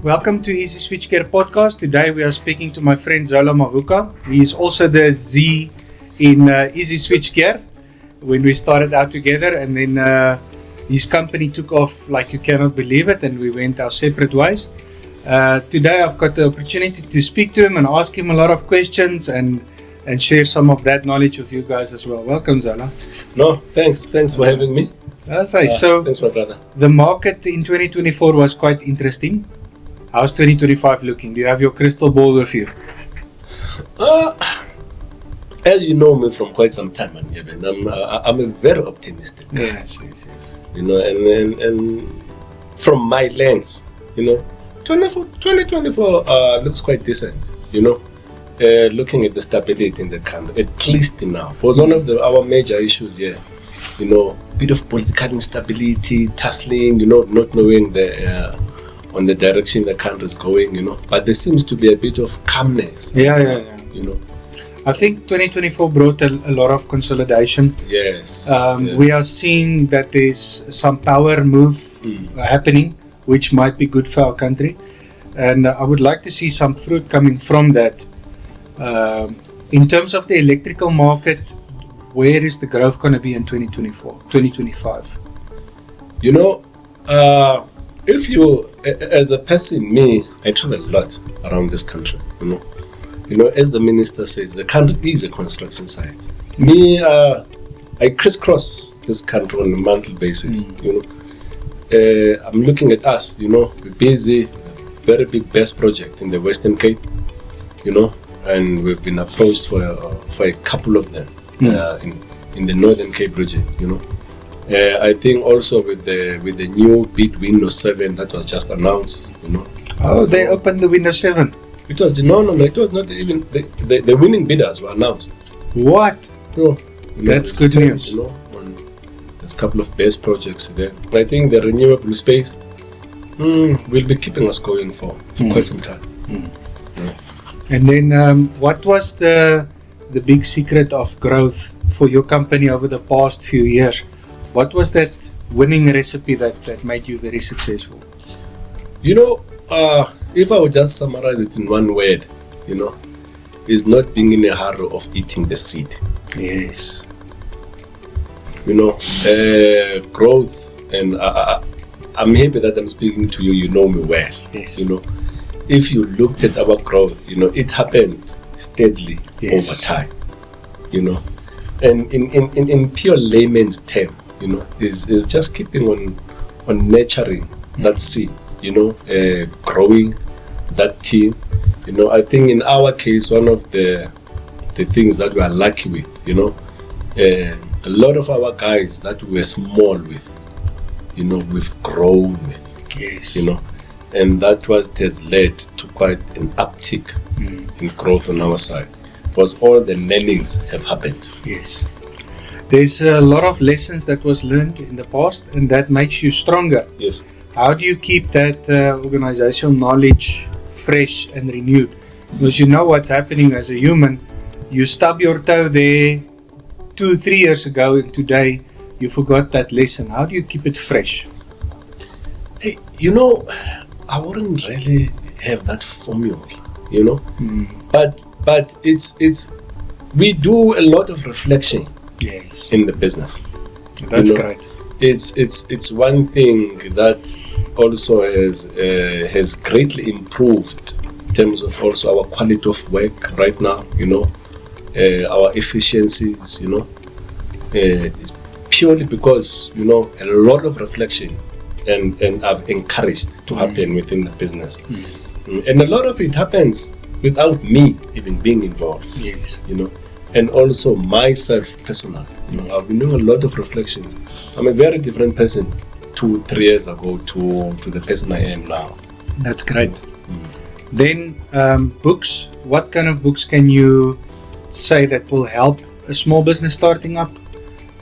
Welcome to EZY Switchgear podcast. Today we are speaking to my friend Zola Mavuka. He is also the Z in EZY Switchgear when we started out together, and then his company took off like you cannot believe it, and we went our separate ways. Today I've got the opportunity to speak to him and ask him a lot of questions and share some of that knowledge with you guys as well. Welcome, Zola. No, thanks for having me. So thanks, my brother. The market in 2024 was quite interesting. How's 2025 looking? Do you have your crystal ball with you? As you know me from quite some time, I'm a very optimistic guy. Yes. You know, and from my lens, 2024 looks quite decent. Looking at the stability in the country, at least now, was one of our major issues here. Bit of political instability, tussling, not knowing on the direction the country is going, but there seems to be a bit of calmness. Yeah. I think 2024 brought a lot of consolidation. Yes. We are seeing that there's some power move happening, which might be good for our country. And I would like to see some fruit coming from that. In terms of the electrical market, where is the growth going to be in 2025? If you, as a person, I travel a lot around this country, as the minister says, the country is a construction site. I crisscross this country on a monthly basis, I'm looking at us, we're busy, very big BESS project in the Western Cape, and we've been approached for a couple of them in the Northern Cape region, I think also with the new bid Windows 7 that was just announced, Oh, they opened the Windows 7. It was it was not even the winning bidders were announced. What? That's good news. There's a couple of BESS projects there. I think the renewable space will be keeping us going for quite some time. And then what was the big secret of growth for your company over the past few years? What was that winning recipe that made you very successful? If I would just summarize it in one word, is not being in a hurry of eating the seed. Yes. Growth, and I'm happy that I'm speaking to you. You know me well. Yes. If you looked at our growth, it happened steadily over time. And in pure layman's term, is just keeping on nurturing that seed, growing that team. I think in our case, one of the things that we are lucky with, a lot of our guys that we were small with, we've grown with. Yes. And that has led to quite an uptick in growth on our side, because all the learnings have happened. Yes. There's a lot of lessons that was learned in the past, and that makes you stronger. Yes. How do you keep that organizational knowledge fresh and renewed? Because you know what's happening as a human. You stub your toe there 2-3 years ago, and today you forgot that lesson. How do you keep it fresh? Hey, I wouldn't really have that formula, but it's we do a lot of reflection. Yes. In the business. That's great. It's one thing that also has greatly improved in terms of also our quality of work right now, our efficiencies, it's purely because, a lot of reflection and I've encouraged to happen within the business. And a lot of it happens without me even being involved. Yes. And also myself personally. I've been doing a lot of reflections. I'm a very different person 2-3 years ago to the person I am now. That's great. Then books. What kind of books can you say that will help a small business starting up?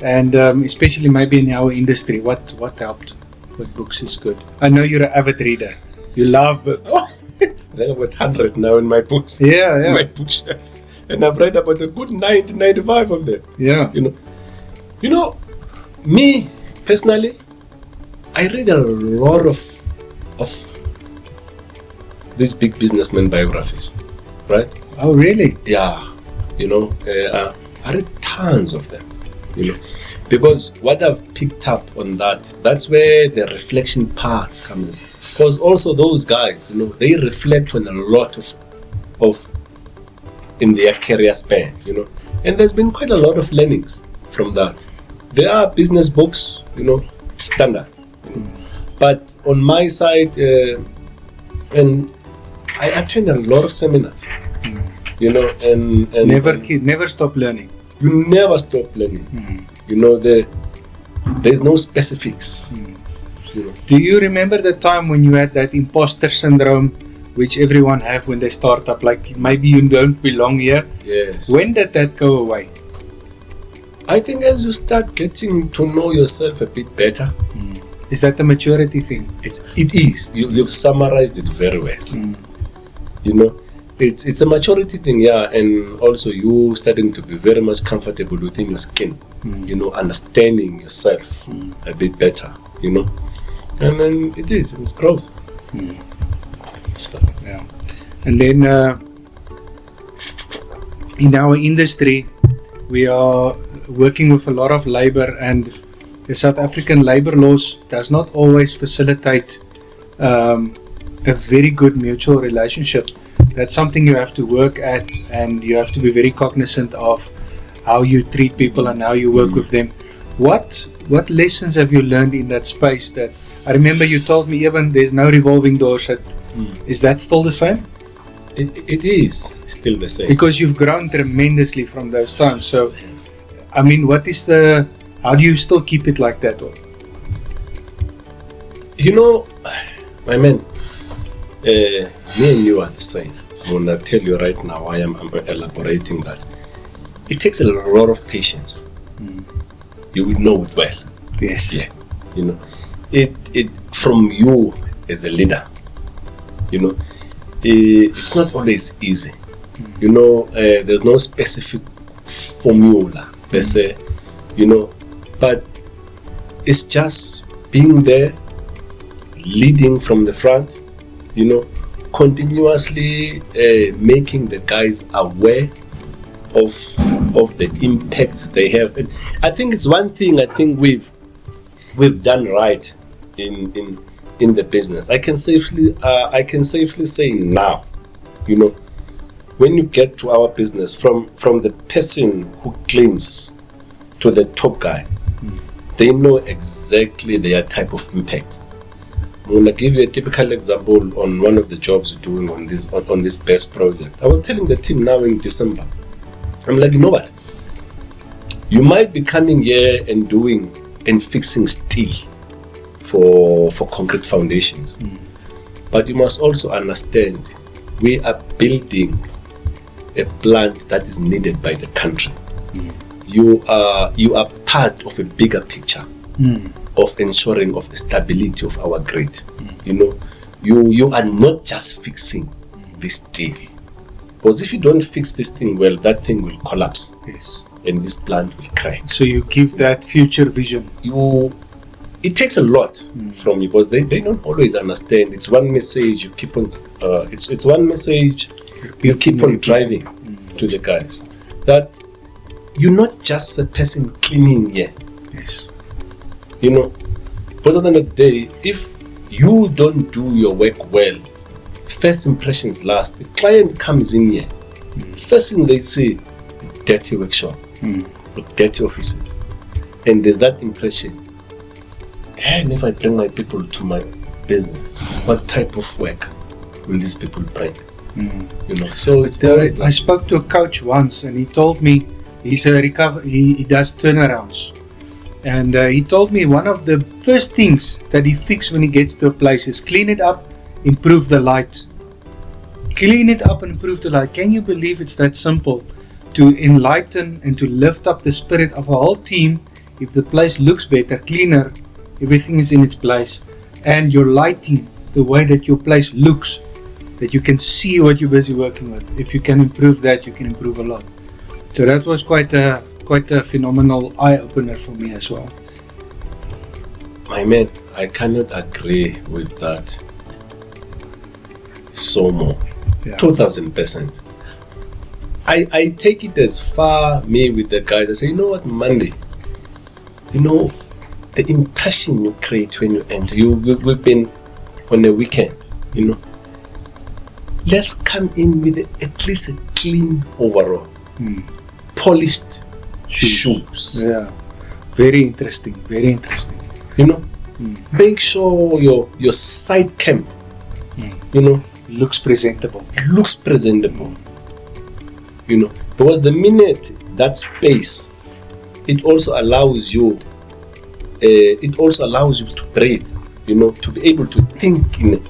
And especially maybe in our industry, what helped? What books is good? I know you're an avid reader. You love books. I think I've got 100 now in my books. Yeah. In my bookshelf. And I've read about a good 95 of them. Yeah. Me personally, I read a lot of these big businessmen biographies, right? Oh, really? Yeah, I read tons of them, because what I've picked up on that's where the reflection parts come in. Because also those guys, they reflect on a lot of in their career span, and there's been quite a lot of learnings from that. There are business books, standard, but on my side, and I attend a lot of seminars, and never stop learning. You never stop learning. There's no specifics. Do you remember the time when you had that imposter syndrome, which everyone have when they start up, like maybe you don't belong here? Yes. When did that go away? I think as you start getting to know yourself a bit better. Is that the maturity thing? It is. You've summarized it very well. It's a maturity thing, yeah, and also you starting to be very much comfortable within your skin. Understanding yourself a bit better. And then it's growth. So. Yeah. And then in our industry, we are working with a lot of labor, and the South African labor laws does not always facilitate a very good mutual relationship. That's something you have to work at, and you have to be very cognizant of how you treat people and how you work with them. What lessons have you learned in that space? That I remember you told me even there's no revolving doors. Is that still the same? It is still the same. Because you've grown tremendously from those times. So, I mean, how do you still keep it like that? My man, me and you are the same. I'm going to tell you right now, I'm elaborating that. It takes a lot of patience. You would know it well. Yes. Yeah. It from you as a leader. It's not always easy. There's no specific formula, let's say, but it's just being there, leading from the front, continuously making the guys aware of the impacts they have. And I think it's one thing I think we've done right in the business. I can safely say now, when you get to our business, from the person who cleans to the top guy, they know exactly their type of impact. I'm going to give you a typical example on one of the jobs we're doing on this best project. I was telling the team now in December, I'm like, you know what? You might be coming here and doing and fixing steel for concrete foundations, but you must also understand we are building a plant that is needed by the country. You are part of a bigger picture of ensuring of the stability of our grid. You are not just fixing this steel, because if you don't fix this thing well, that thing will collapse. Yes. And this plant will crack. So you give that future vision. It takes a lot from you, because they don't always understand. It's one message you keep on. It's one message you keep on driving to the guys, that you're not just a person cleaning here. Yes. Because at the end of the day, if you don't do your work well, first impressions last. The client comes in here, first thing they see, dirty workshop, dirty offices, and there's that impression. And if I bring my people to my business, what type of work will these people bring? So it's. I spoke to a coach once, and he told me he's a he does turnarounds, and he told me one of the first things that he fixes when he gets to a place is clean it up, improve the light. Clean it up and improve the light. Can you believe it's that simple to enlighten and to lift up the spirit of a whole team? If the place looks better, cleaner, everything is in its place, and your lighting, the way that your place looks, that you can see what you're busy working with. If you can improve that, you can improve a lot. So that was quite a phenomenal eye-opener for me as well. My man, I cannot agree with that. so more. Yeah. 2000%. I take it as far, me with the guys, I say, you know what, Monday, you know, the impression you create when you enter, we've been on a weekend, you know, let's come in with at least a clean overall, polished shoes. Yeah, very interesting, very interesting. You know, make sure your side camp, you know, Looks presentable. looks presentable. You know, because the minute that space, it also allows you to breathe, you know, to be able to think in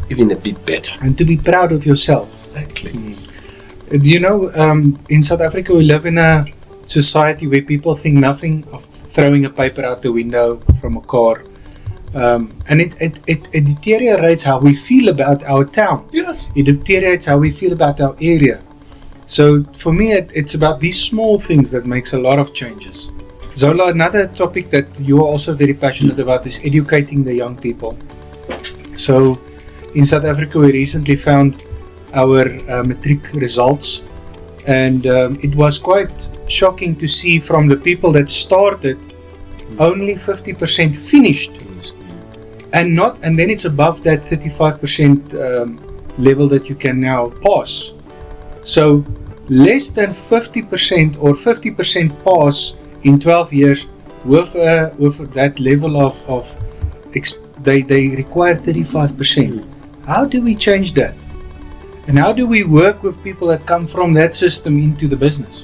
even a bit better. And to be proud of yourself. Exactly. You know, in South Africa, we live in a society where people think nothing of throwing a paper out the window from a car. And it deteriorates how we feel about our town. Yes. It deteriorates how we feel about our area. So for me, it's about these small things that makes a lot of changes. Zola, another topic that you are also very passionate about is educating the young people. So in South Africa, we recently found our matric results, and it was quite shocking to see from the people that started, only 50% finished, and then it's above that 35% level that you can now pass. So less than 50% or 50% pass in 12 years with that level of they require 35%. How do we change that? And how do we work with people that come from that system into the business?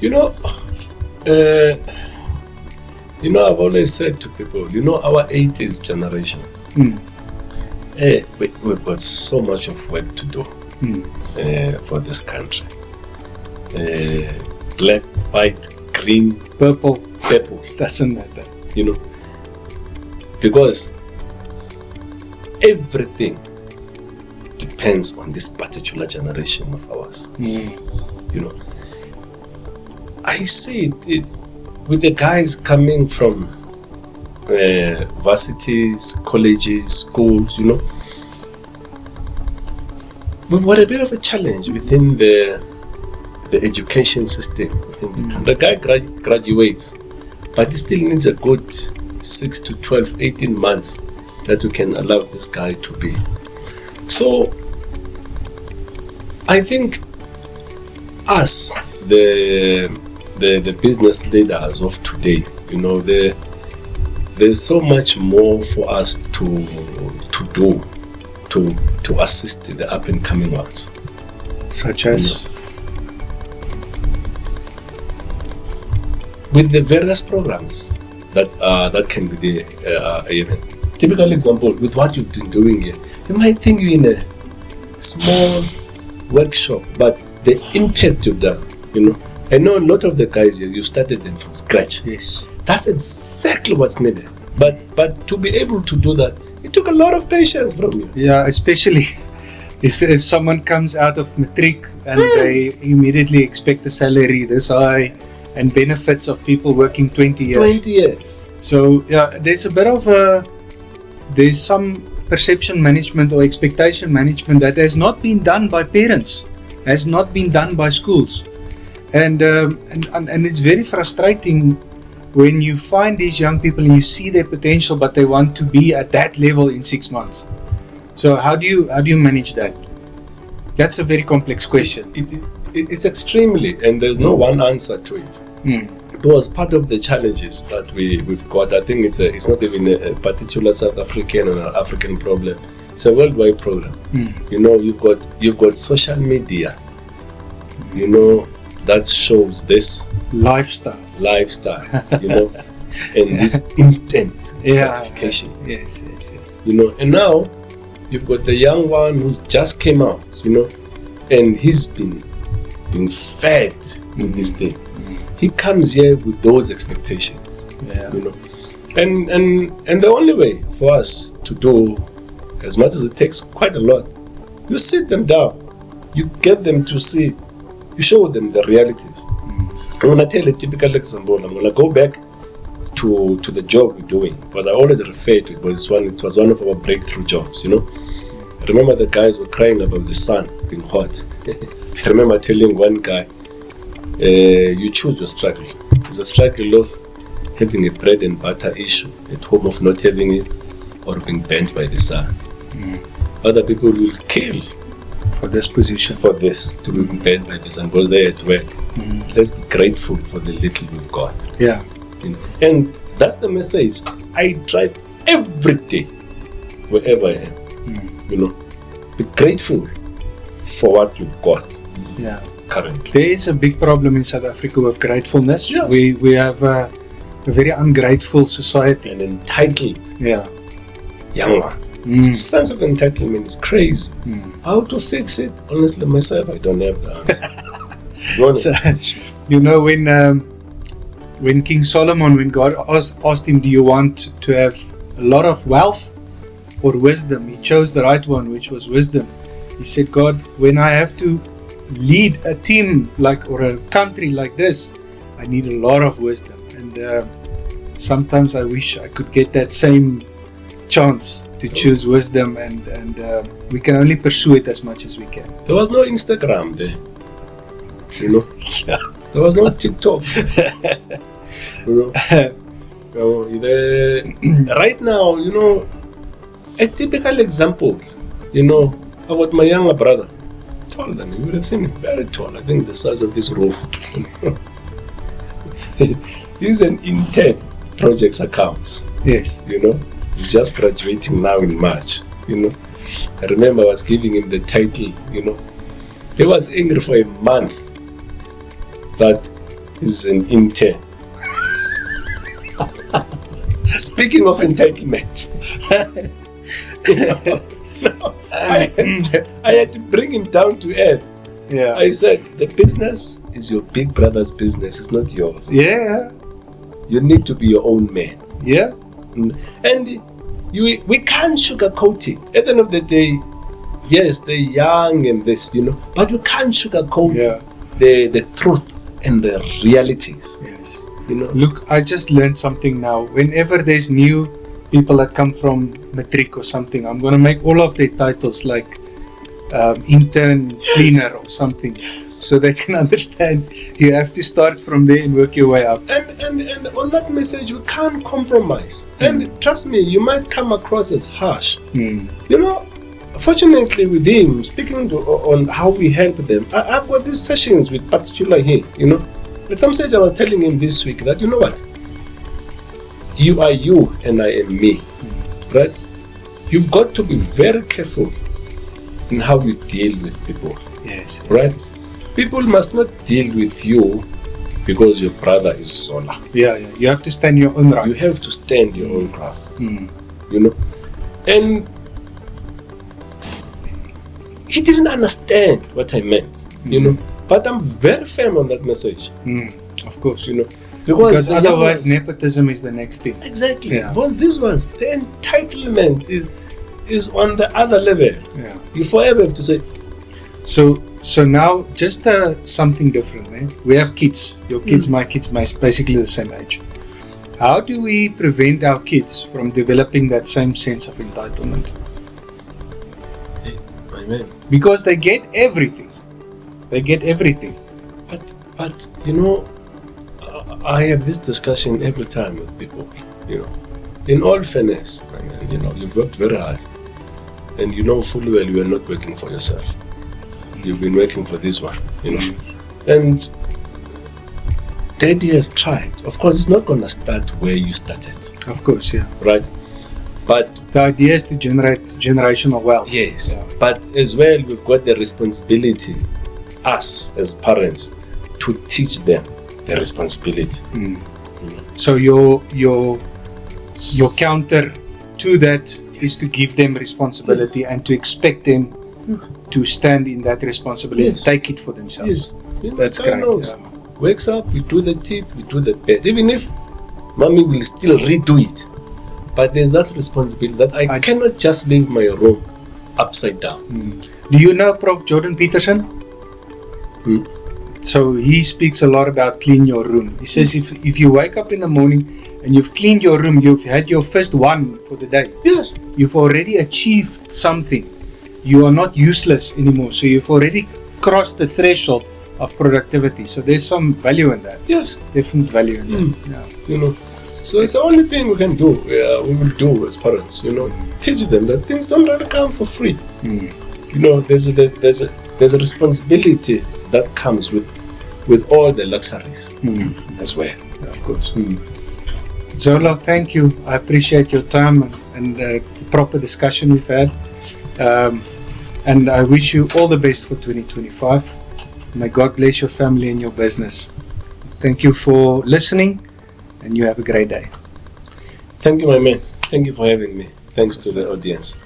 You know, I've always said to people, you know, our 80s generation, we've got so much of work to do for this country. Black, white, green, Purple, doesn't matter. You know, because everything depends on this particular generation of ours. You know, I see it with the guys coming from varsities, colleges, schools. You know, we've got a bit of a challenge within the education system within the country. The guy graduates, but he still needs a good 6 to 12, 18 months that we can allow this guy to be. So I think us, the business leaders of today, you know, there's so much more for us to do to assist the up and coming ones. Such as? With the various programs that can be there, even. Typical example, with what you've been doing here, you might think you're in a small workshop, but the impact you've done, you know. I know a lot of the guys here, you started them from scratch. Yes. That's exactly what's needed. But to be able to do that, it took a lot of patience from you. Yeah, especially if someone comes out of matric and they immediately expect a salary this high and benefits of people working 20 years. 20 years. So yeah, there's a bit of there's some perception management or expectation management that has not been done by parents, has not been done by schools, and it's very frustrating when you find these young people and you see their potential, but they want to be at that level in 6 months. So how do you manage that? That's a very complex question. It's extremely, and there's no one answer to it. It was part of the challenges that we've got. I think it's not even a particular South African or an African problem. It's a worldwide problem. You know, you've got social media, you know, that shows this lifestyle, you know, and this instant gratification. Yes. You know, and now you've got the young one who's just came out, you know, and he's been fed in this thing. He comes here with those expectations, you know, and the only way for us to do, as much as it takes quite a lot, you sit them down, you get them to see, you show them the realities. I'm gonna tell a typical example. I'm gonna go back to the job we're doing, because I always refer to it, but it was one of our breakthrough jobs, you know. I remember the guys were crying about the sun being hot. I remember telling one guy, you choose your struggle. It's a struggle of having a bread and butter issue at home, of not having it, or being burnt by the sun. Other people will kill for this position, for this, to be burnt by the sun, because they're at work. Let's be grateful for the little we've got. Yeah. And that's the message I drive every day, wherever I am. Be grateful for what you've got. Yeah. Currently. There is a big problem in South Africa with gratefulness. Yes. We have a very ungrateful society. And entitled young ones. Sense of entitlement is crazy. How to fix it? Honestly, myself, I don't have the answer. When King Solomon, when God asked him, do you want to have a lot of wealth or wisdom? He chose the right one, which was wisdom. He said, God, when I have to lead a team or a country like this, I need a lot of wisdom. And sometimes I wish I could get that same chance to choose wisdom, and we can only pursue it as much as we can. There was no Instagram there. There was no TikTok. Right now, a typical example, about my younger brother. Taller than me, you would have seen him, very tall, I think the size of this roof. He's an intern, projects accounts. Yes. He's just graduating now in March. I remember I was giving him the title. He was angry for a month that he's an intern. Speaking of entitlement, I had to bring him down to earth. Yeah. I said, the business is your big brother's business, it's not yours. Yeah. You need to be your own man. Yeah. And we can't sugarcoat it. At the end of the day, yes, they're young and this, but you can't sugarcoat the truth and the realities. Yes. Look, I just learned something now. Whenever there's new people that come from matric or something, I'm going to make all of their titles like intern, cleaner or something, so they can understand you have to start from there and work your way up. And on that message, we can't compromise. And trust me, you might come across as harsh. Fortunately with him, speaking on how we help them, I've got these sessions with particular him, At some stage I was telling him this week that, what? You are you and I am me, right? You've got to be very careful in how you deal with people. Yes. Right? Yes. People must not deal with you because your brother is Zola. Yeah. You have to stand your own ground. You have to stand your own ground. And he didn't understand what I meant, But I'm very firm on that message. Of course. Because otherwise nepotism is the next thing. Exactly. Yeah. Because these ones, the entitlement is on the other level. Yeah. You forever have to say. So now just something different, man. We have kids. Your kids, my kids, basically the same age. How do we prevent our kids from developing that same sense of entitlement? Amen. Because they get everything. But I have this discussion every time with people, in all fairness, you've worked very hard and you know fully well you are not working for yourself. You've been working for this one, and Daddy has tried. Of course, it's not going to start where you started. Of course, yeah. Right? But the idea is to generate generational wealth. Yes, but as well, we've got the responsibility, us as parents, to teach them the responsibility. So your counter to that is to give them responsibility and to expect them to stand in that responsibility and take it for themselves. That's great. Wakes up, we do the teeth, we do the bed. Even if mommy will still redo it, but there's that responsibility that I cannot just leave my room upside down. Do you know Prof. Jordan Peterson? So he speaks a lot about clean your room. He says if you wake up in the morning and you've cleaned your room, you've had your first one for the day. Yes. You've already achieved something. you are not useless anymore. So you've already crossed the threshold of productivity. So there's some value in that. Yes. Definite value in that. Yeah. You know, so it's the only thing we can do. We will do as parents. You know, teach them that things don't really come for free. You know, there's a responsibility that comes with all the luxuries as well. Of course. Zola, thank you. I appreciate your time and the proper discussion we've had. And I wish you all the best for 2025. May God bless your family and your business. Thank you for listening, and you have a great day. Thank you, my man. Thank you for having me. Thanks to the audience.